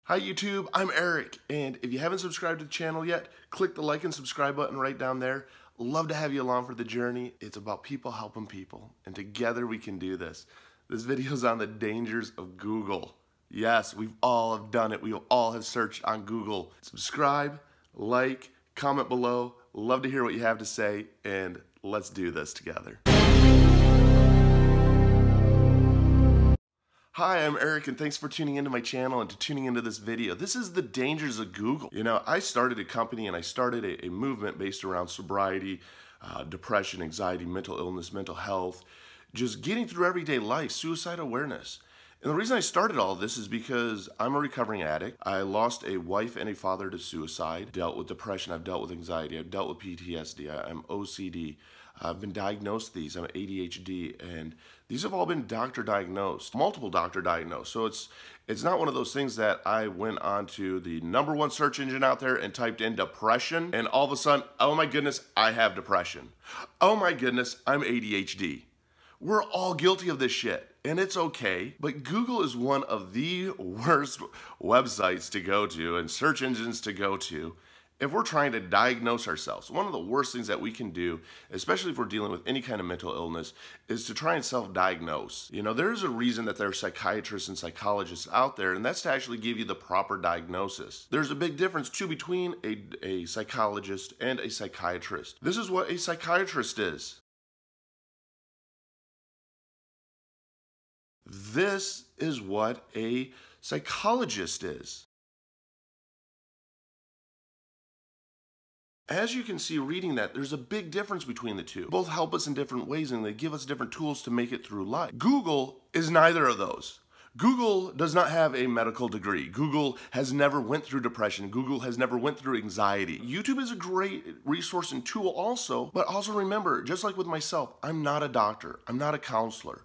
Hi YouTube, I'm Eric, and if you haven't subscribed to the channel yet, click the like and subscribe button right down there. Love to have you along for the journey. It's about people helping people, and together we can do this. This video is on the dangers of Google. Yes, we've all have done it. We all have searched on Google. Subscribe, like, comment below. Love to hear what you have to say, and let's do this together. Hi, I'm Eric, and thanks for tuning into my channel and tuning into this video. This is the dangers of Google. You know, I started a company and I started a movement based around sobriety, depression, anxiety, mental illness, mental health, just getting through everyday life, suicide awareness. And the reason I started all of this is because I'm a recovering addict. I lost a wife and a father to suicide, dealt with depression, I've dealt with anxiety, I've dealt with PTSD, I'm OCD. I've been diagnosed with these, I'm ADHD, and these have all been doctor diagnosed, multiple doctor diagnosed. So it's not one of those things that I went onto the #1 search engine out there and typed in depression, and all of a sudden, oh my goodness, I have depression. Oh my goodness, I'm ADHD. We're all guilty of this shit, and it's okay. But Google is one of the worst websites to go to and search engines to go to if we're trying to diagnose ourselves. One of the worst things that we can do, especially if we're dealing with any kind of mental illness, is to try and self-diagnose. You know, there's a reason that there are psychiatrists and psychologists out there, and that's to actually give you the proper diagnosis. There's a big difference, too, between a psychologist and a psychiatrist. This is what a psychiatrist is. This is what a psychologist is. As you can see reading that, there's a big difference between the two. Both help us in different ways and they give us different tools to make it through life. Google is neither of those. Google does not have a medical degree. Google has never went through depression. Google has never went through anxiety. YouTube is a great resource and tool also, but also remember, just like with myself, I'm not a doctor. I'm not a counselor.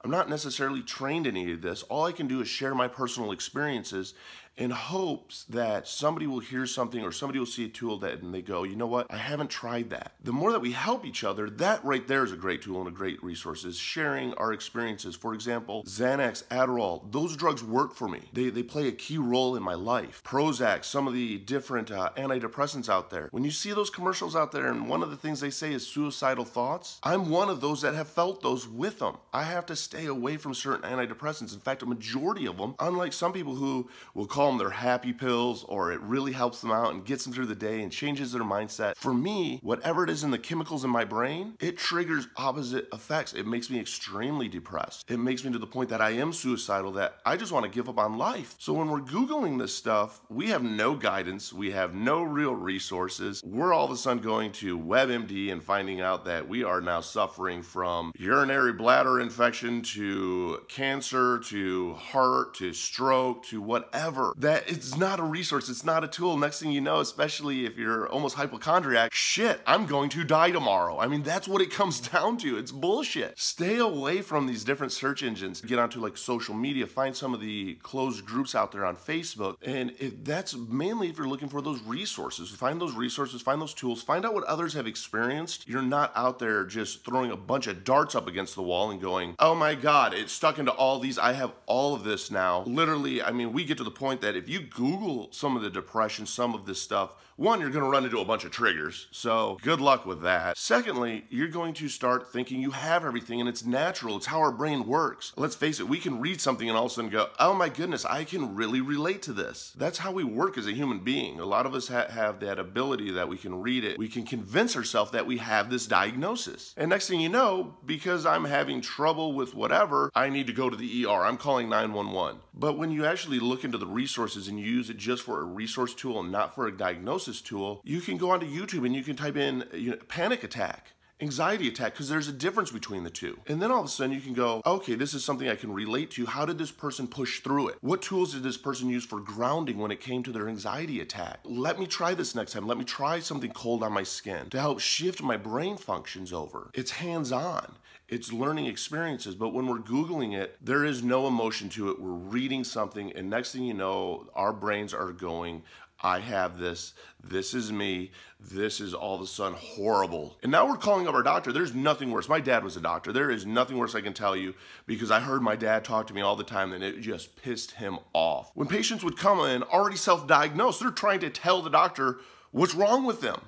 I'm not necessarily trained in any of this. All I can do is share my personal experiences in hopes that somebody will hear something or somebody will see a tool that and they go, you know what, I haven't tried that. The more that we help each other, that right there is a great tool and a great resource, is sharing our experiences. For example, Xanax, Adderall, those drugs work for me. They play a key role in my life. Prozac, some of the different antidepressants out there. When you see those commercials out there and one of the things they say is suicidal thoughts, I'm one of those that have felt those with them. I have to stay away from certain antidepressants. In fact, a majority of them, unlike some people who will call them their happy pills or it really helps them out and gets them through the day and changes their mindset. For me, whatever it is in the chemicals in my brain, it triggers opposite effects. It makes me extremely depressed. It makes me to the point that I am suicidal, that I just want to give up on life. So when we're Googling this stuff, we have no guidance. We have no real resources. We're all of a sudden going to WebMD and finding out that we are now suffering from urinary bladder infection to cancer to heart to stroke to whatever. That it's not a resource, it's not a tool. Next thing you know, especially if you're almost hypochondriac, shit, I'm going to die tomorrow. I mean, that's what it comes down to. It's bullshit. Stay away from these different search engines. Get onto like social media, find some of the closed groups out there on Facebook. And that's mainly if you're looking for those resources. Find those resources, find those tools, find out what others have experienced. You're not out there just throwing a bunch of darts up against the wall and going, oh my God, it's stuck into all these. I have all of this now. Literally, I mean, we get to the point that if you Google some of the depression, some of this stuff, one, you're going to run into a bunch of triggers. So good luck with that. Secondly, you're going to start thinking you have everything and it's natural. It's how our brain works. Let's face it, we can read something and all of a sudden go, oh my goodness, I can really relate to this. That's how we work as a human being. A lot of us have that ability that we can read it. We can convince ourselves that we have this diagnosis. And next thing you know, because I'm having trouble with whatever, I need to go to the ER. I'm calling 911. But when you actually look into the resources and you use it just for a resource tool and not for a diagnosis tool, you can go onto YouTube and you can type in panic attack, anxiety attack, because there's a difference between the two. And then all of a sudden you can go, okay, this is something I can relate to. How did this person push through it? What tools did this person use for grounding when it came to their anxiety attack? Let me try this next time. Let me try something cold on my skin to help shift my brain functions over. It's hands-on. It's learning experiences, but when we're Googling it, there is no emotion to it. We're reading something, and next thing you know, our brains are going, I have this is me, this is all of a sudden horrible. And now we're calling up our doctor. There's nothing worse. My dad was a doctor. There is nothing worse I can tell you, because I heard my dad talk to me all the time and it just pissed him off. When patients would come in already self-diagnosed, they're trying to tell the doctor what's wrong with them.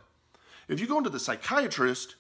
If you go into the psychologist,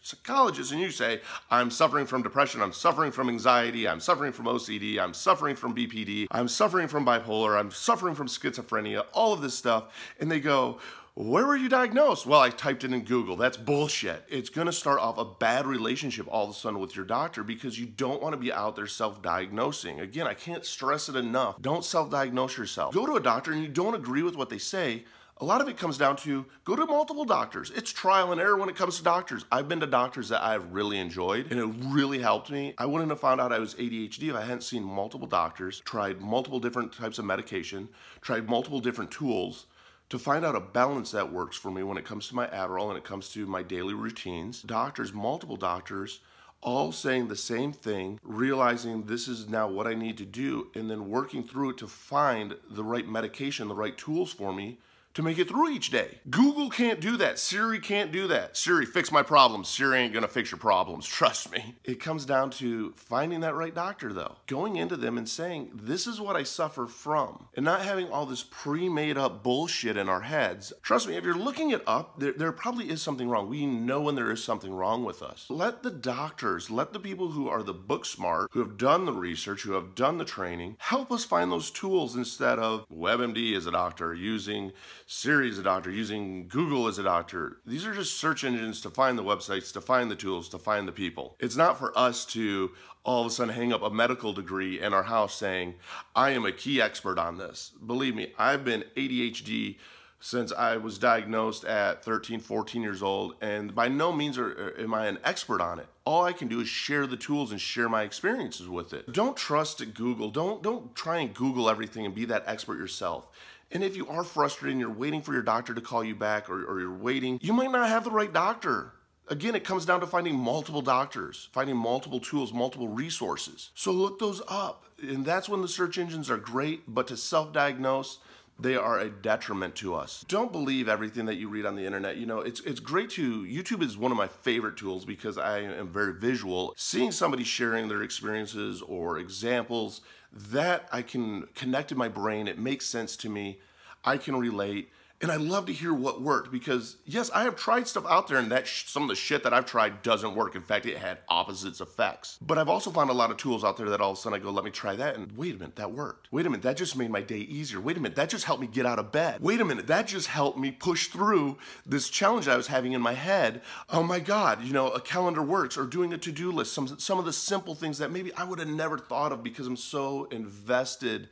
and you say, I'm suffering from depression, I'm suffering from anxiety, I'm suffering from OCD, I'm suffering from BPD, I'm suffering from bipolar, I'm suffering from schizophrenia, all of this stuff, and they go, where were you diagnosed? Well, I typed it in Google. That's bullshit. It's going to start off a bad relationship all of a sudden with your doctor, because you don't want to be out there self-diagnosing. Again, I can't stress it enough. Don't self-diagnose yourself. Go to a doctor and you don't agree with what they say. A lot of it comes down to go to multiple doctors. It's trial and error when it comes to doctors. I've been to doctors that I've really enjoyed, and it really helped me. I wouldn't have found out I was ADHD if I hadn't seen multiple doctors, tried multiple different types of medication, tried multiple different tools to find out a balance that works for me when it comes to my Adderall and it comes to my daily routines. Doctors, multiple doctors, all saying the same thing, realizing this is now what I need to do, and then working through it to find the right medication, the right tools for me to make it through each day. Google can't do that. Siri can't do that. Siri, fix my problems. Siri ain't gonna fix your problems, trust me. It comes down to finding that right doctor though. Going into them and saying, this is what I suffer from. And not having all this pre-made up bullshit in our heads. Trust me, if you're looking it up, there probably is something wrong. We know when there is something wrong with us. Let the doctors, let the people who are the book smart, who have done the research, who have done the training, help us find those tools instead of WebMD as a doctor, using Siri as a doctor, using Google as a doctor. These are just search engines to find the websites, to find the tools, to find the people. It's not for us to all of a sudden hang up a medical degree in our house saying, I am a key expert on this. Believe me, I've been ADHD since I was diagnosed at 13, 14 years old, and by no means am I an expert on it. All I can do is share the tools and share my experiences with it. Don't trust Google. Don't try and Google everything and be that expert yourself. And if you are frustrated and you're waiting for your doctor to call you back, or you're waiting, you might not have the right doctor. Again, it comes down to finding multiple doctors, finding multiple tools, multiple resources. So look those up. And that's when the search engines are great, but to self-diagnose, they are a detriment to us. Don't believe everything that you read on the internet. You know, it's great YouTube is one of my favorite tools because I am very visual. Seeing somebody sharing their experiences or examples, that I can connect in my brain. It makes sense to me. I can relate. And I love to hear what worked, because yes, I have tried stuff out there and some of the shit that I've tried doesn't work. In fact, it had opposite effects. But I've also found a lot of tools out there that all of a sudden I go, let me try that, and wait a minute, that worked. Wait a minute, that just made my day easier. Wait a minute, that just helped me get out of bed. Wait a minute, that just helped me push through this challenge I was having in my head. Oh my God, you know, a calendar works, or doing a to-do list, some of the simple things that maybe I would have never thought of because I'm so invested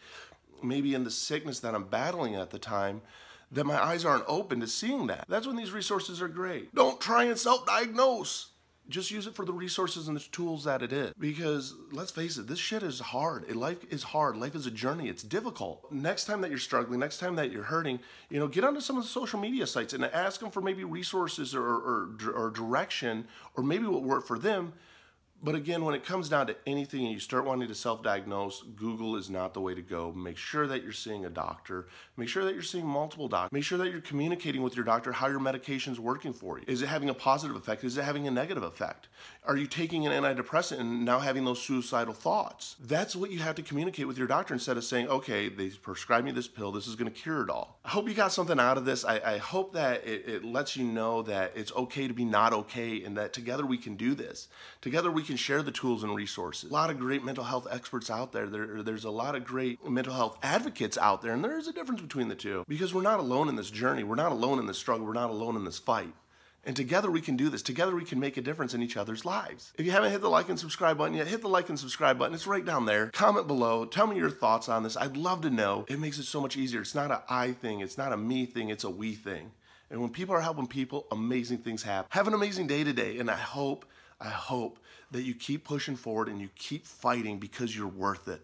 maybe in the sickness that I'm battling at the time, that my eyes aren't open to seeing that. That's when these resources are great. Don't try and self-diagnose. Just use it for the resources and the tools that it is. Because let's face it, this shit is hard. Life is hard. Life is a journey. It's difficult. Next time that you're struggling, next time that you're hurting, you know, get onto some of the social media sites and ask them for maybe resources or direction, or maybe what worked for them. But again, when it comes down to anything and you start wanting to self-diagnose, Google is not the way to go. Make sure that you're seeing a doctor. Make sure that you're seeing multiple doctors. Make sure that you're communicating with your doctor how your medication's working for you. Is it having a positive effect? Is it having a negative effect? Are you taking an antidepressant and now having those suicidal thoughts? That's what you have to communicate with your doctor, instead of saying, okay, they prescribed me this pill, this is gonna cure it all. I hope you got something out of this. I hope that it lets you know that it's okay to be not okay, and that together we can do this. Together we can share the tools and resources. A lot of great mental health experts out there. There's a lot of great mental health advocates out there, and there is a difference between the two, because we're not alone in this journey. We're not alone in this struggle. We're not alone in this fight. And together we can do this. Together we can make a difference in each other's lives. If you haven't hit the like and subscribe button yet, hit the like and subscribe button. It's right down there. Comment below. Tell me your thoughts on this. I'd love to know. It makes it so much easier. It's not an I thing. It's not a me thing. It's a we thing. And when people are helping people, amazing things happen. Have an amazing day today. And I hope that you keep pushing forward and you keep fighting, because you're worth it.